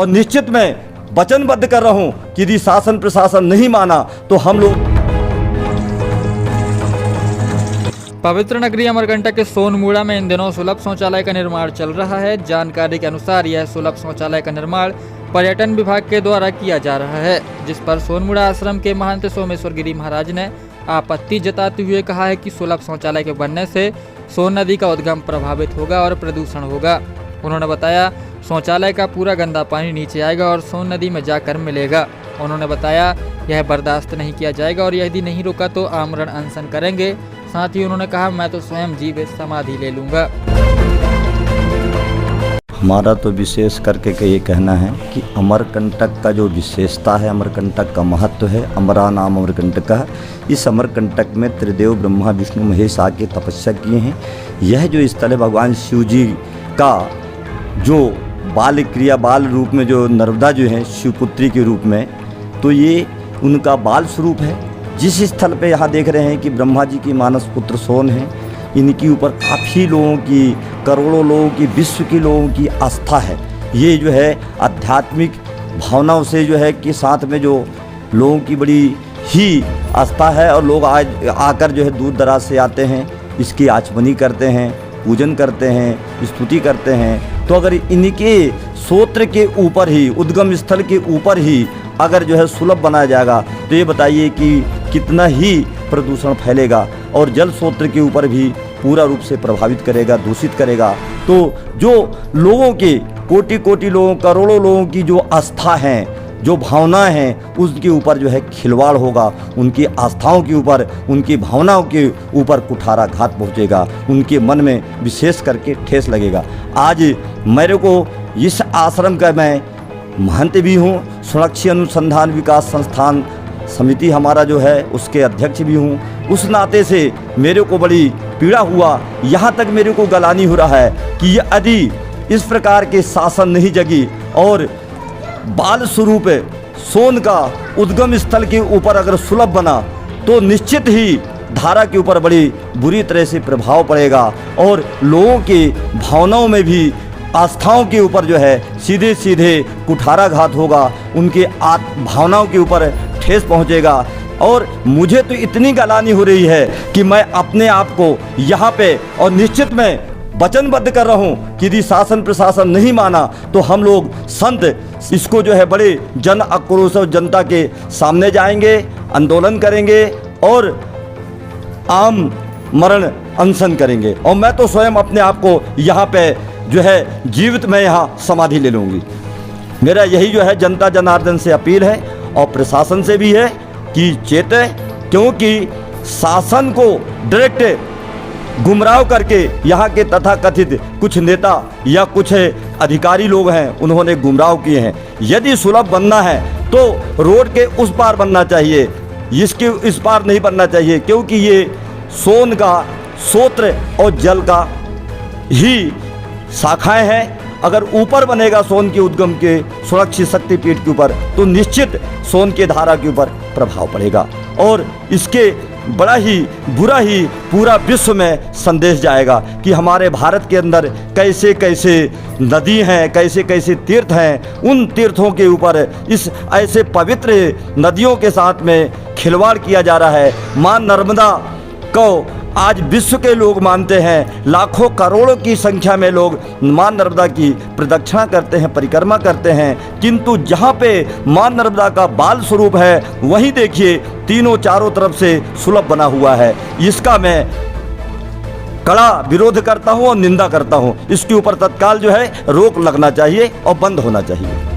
और निश्चित मैं वचनबद्ध कर रहा हूँ कि यदि शासन प्रशासन नहीं माना तो हम लोग। पवित्र नगरी अमरकंटक के सोनमुड़ा में इन दिनों सुलभ शौचालय का निर्माण चल रहा है। जानकारी के अनुसार यह सुलभ शौचालय का निर्माण पर्यटन विभाग के द्वारा किया जा रहा है, जिस पर सोनमुड़ा आश्रम के महंत सोमेश्वर गिरी महाराज ने आपत्ति जताते हुए कहा है कि सुलभ शौचालय के बनने से सोन नदी का उद्गम प्रभावित होगा और प्रदूषण होगा। उन्होंने बताया शौचालय का पूरा गंदा पानी नीचे आएगा और सोन नदी में जाकर मिलेगा। उन्होंने बताया यह बर्दाश्त नहीं किया जाएगा और यदि नहीं रुका तो आमरण अनशन करेंगे। साथ ही उन्होंने कहा मैं तो स्वयं जीवित समाधि ले लूंगा। हमारा तो विशेष करके ये कहना है कि अमरकंटक का जो विशेषता है, अमरकंटक का महत्व है, अमरा नाम अमरकंटक का। इस अमरकंटक में त्रिदेव ब्रह्मा विष्णु महेश आके तपस्या किए हैं। यह जो स्थल है भगवान शिव जी का जो बाल क्रिया बाल रूप में जो नर्मदा जो है शिवपुत्री के रूप में, तो ये उनका बाल स्वरूप है। जिस स्थल पे यहाँ देख रहे हैं कि ब्रह्मा जी की मानस पुत्र सोन है, इनके ऊपर काफ़ी लोगों की, करोड़ों लोगों की, विश्व के लोगों की आस्था है। ये जो है आध्यात्मिक भावनाओं से जो है कि साथ में जो लोगों की बड़ी ही आस्था है और लोग आज आकर जो है दूर दराज से आते हैं, इसकी आचमनी करते हैं, पूजन करते हैं, स्तुति करते हैं। तो अगर इनके सोत्र के ऊपर ही, उद्गम स्थल के ऊपर ही अगर जो है सुलभ बनाया जाएगा तो ये बताइए कि कितना ही प्रदूषण फैलेगा और जल स्रोत के ऊपर भी पूरा रूप से प्रभावित करेगा, दूषित करेगा। तो जो लोगों के कोटि कोटि लोगों, करोड़ों लोगों की जो आस्था है, जो भावनाएं हैं, उसके ऊपर जो है खिलवाड़ होगा, उनकी आस्थाओं के ऊपर, उनकी भावनाओं के ऊपर कुठाराघात पहुंचेगा, उनके मन में विशेष करके ठेस लगेगा। आज मेरे को इस आश्रम का मैं महंत भी हूँ, सुरक्षित अनुसंधान विकास संस्थान समिति हमारा जो है उसके अध्यक्ष भी हूँ। उस नाते से मेरे को बड़ी पीड़ा हुआ, यहाँ तक मेरे को गलानी हो रहा है कि यदि इस प्रकार के शासन नहीं जगी और बाल स्वरूप सोन का उद्गम स्थल के ऊपर अगर सुलभ बना तो निश्चित ही धारा के ऊपर बड़ी बुरी तरह से प्रभाव पड़ेगा और लोगों के भावनाओं में भी, आस्थाओं के ऊपर जो है सीधे सीधे कुठाराघात होगा, उनके भावनाओं के ऊपर ठेस पहुंचेगा। और मुझे तो इतनी गलानी हो रही है कि मैं अपने आप को यहाँ पे और निश्चित मैं वचनबद्ध कर रहा हूँ कि यदि शासन प्रशासन नहीं माना तो हम लोग संत इसको जो है बड़े जन आक्रोश और जनता के सामने जाएंगे, आंदोलन करेंगे और आम मरण अनशन करेंगे। और मैं तो स्वयं अपने आप को यहाँ पे जो है जीवित मैं यहाँ समाधि ले लूँगी। मेरा यही जो है जनता जनार्दन से अपील है और प्रशासन से भी है कि चेते, क्योंकि शासन को डायरेक्ट गुमराह करके यहाँ के तथाकथित कुछ नेता या कुछ अधिकारी लोग हैं, उन्होंने गुमराह किए हैं। यदि सुलभ बनना है तो रोड के उस पार बनना चाहिए, इसके इस पार नहीं बनना चाहिए, क्योंकि ये सोन का सोत्र और जल का ही शाखाएं हैं। अगर ऊपर बनेगा सोन के उद्गम के सुरक्षित शक्तिपीठ के ऊपर तो निश्चित सोन के धारा के ऊपर प्रभाव पड़ेगा और इसके बड़ा ही बुरा ही पूरा विश्व में संदेश जाएगा कि हमारे भारत के अंदर कैसे कैसे नदी हैं, कैसे कैसे तीर्थ हैं। उन तीर्थों के ऊपर इस ऐसे पवित्र नदियों के साथ में खिलवाड़ किया जा रहा है। माँ नर्मदा को आज विश्व के लोग मानते हैं, लाखों करोड़ों की संख्या में लोग माँ नर्मदा की प्रदक्षिणा करते हैं, परिक्रमा करते हैं, किंतु जहाँ पे माँ नर्मदा का बाल स्वरूप है वहीं देखिए तीनों चारों तरफ से सुलभ बना हुआ है। इसका मैं कड़ा विरोध करता हूँ और निंदा करता हूँ। इसके ऊपर तत्काल जो है रोक लगना चाहिए और बंद होना चाहिए।